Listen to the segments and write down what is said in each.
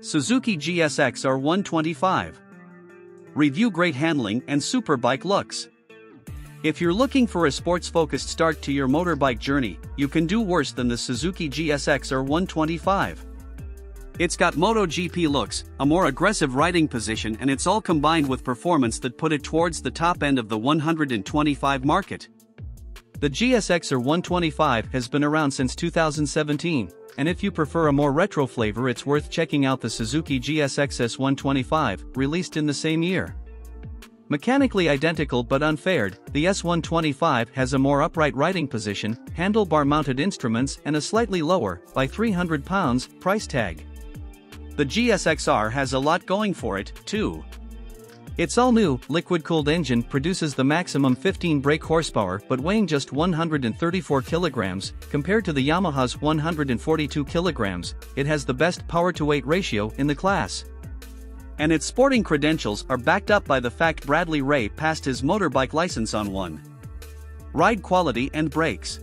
Suzuki GSX-R125. Review: great handling and superbike looks. If you're looking for a sports-focused start to your motorbike journey, you can do worse than the Suzuki GSX-R125. It's got Moto GP looks, a more aggressive riding position, and it's all combined with performance that put it towards the top end of the 125 market. The GSX-R125 has been around since 2017, and if you prefer a more retro flavor, it's worth checking out the Suzuki GSX-S125, released in the same year. Mechanically identical but unfaired, the S125 has a more upright riding position, handlebar-mounted instruments, and a slightly lower, by £300, price tag. The GSX-R has a lot going for it, too. Its all-new, liquid-cooled engine produces the maximum 15 brake horsepower but weighing just 134 kilograms, compared to the Yamaha's 142 kilograms, it has the best power-to-weight ratio in the class. And its sporting credentials are backed up by the fact Bradley Ray passed his motorbike license on one. Ride quality and brakes.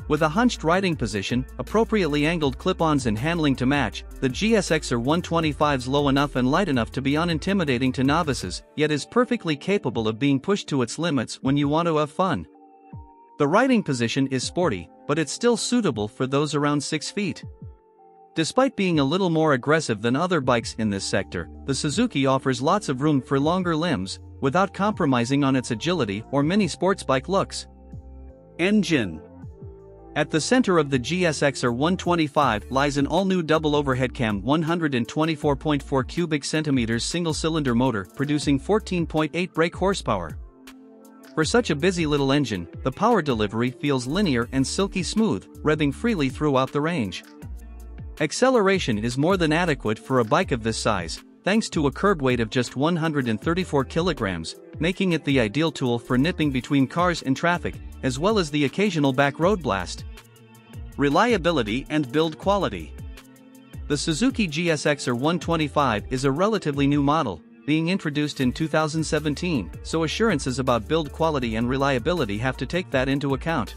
With a hunched riding position, appropriately angled clip-ons and handling to match, the GSX-R125's low enough and light enough to be unintimidating to novices, yet is perfectly capable of being pushed to its limits when you want to have fun. The riding position is sporty, but it's still suitable for those around 6 feet. Despite being a little more aggressive than other bikes in this sector, the Suzuki offers lots of room for longer limbs, without compromising on its agility or mini sports bike looks. Engine. At the center of the GSX-R125 lies an all-new double overhead cam 124.4 cubic centimeters single-cylinder motor producing 14.8 brake horsepower. For such a busy little engine, the power delivery feels linear and silky smooth, revving freely throughout the range. Acceleration is more than adequate for a bike of this size, thanks to a curb weight of just 134 kilograms, making it the ideal tool for nipping between cars and traffic, as well as the occasional back road blast. Reliability and build quality. The Suzuki GSX-R125 is a relatively new model, being introduced in 2017, so assurances about build quality and reliability have to take that into account.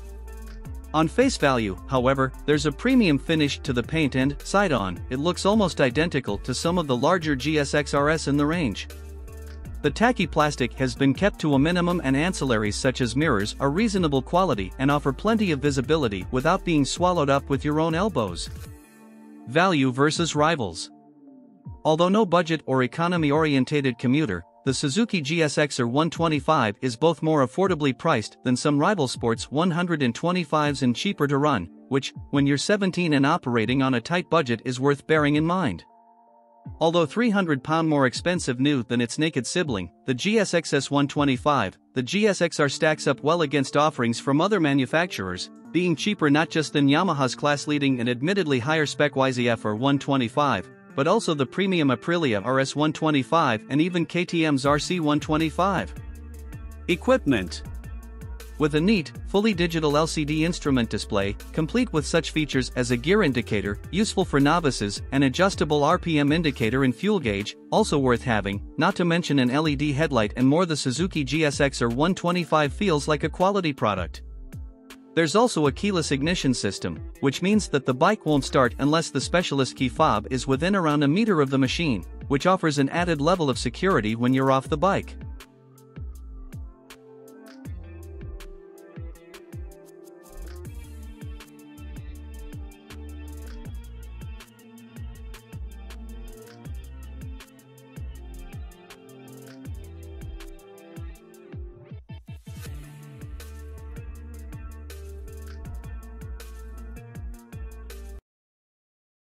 On face value, however, there's a premium finish to the paint and, side-on, it looks almost identical to some of the larger GSX-RS in the range. The tacky plastic has been kept to a minimum and ancillaries such as mirrors are reasonable quality and offer plenty of visibility without being swallowed up with your own elbows. Value versus rivals. Although no budget or economy-orientated commuter, the Suzuki GSX-R125 is both more affordably priced than some rival sports 125s and cheaper to run, which, when you're 17 and operating on a tight budget, is worth bearing in mind. Although £300 more expensive new than its naked sibling, the GSX-S125, the GSX-R stacks up well against offerings from other manufacturers, being cheaper not just than Yamaha's class-leading and admittedly higher-spec YZF-R125, but also the premium Aprilia RS125 and even KTM's RC125. Equipment. With a neat, fully digital LCD instrument display, complete with such features as a gear indicator, useful for novices, an adjustable RPM indicator and fuel gauge, also worth having, not to mention an LED headlight and more, the Suzuki GSX-R125 feels like a quality product. There's also a keyless ignition system, which means that the bike won't start unless the specialist key fob is within around a meter of the machine, which offers an added level of security when you're off the bike.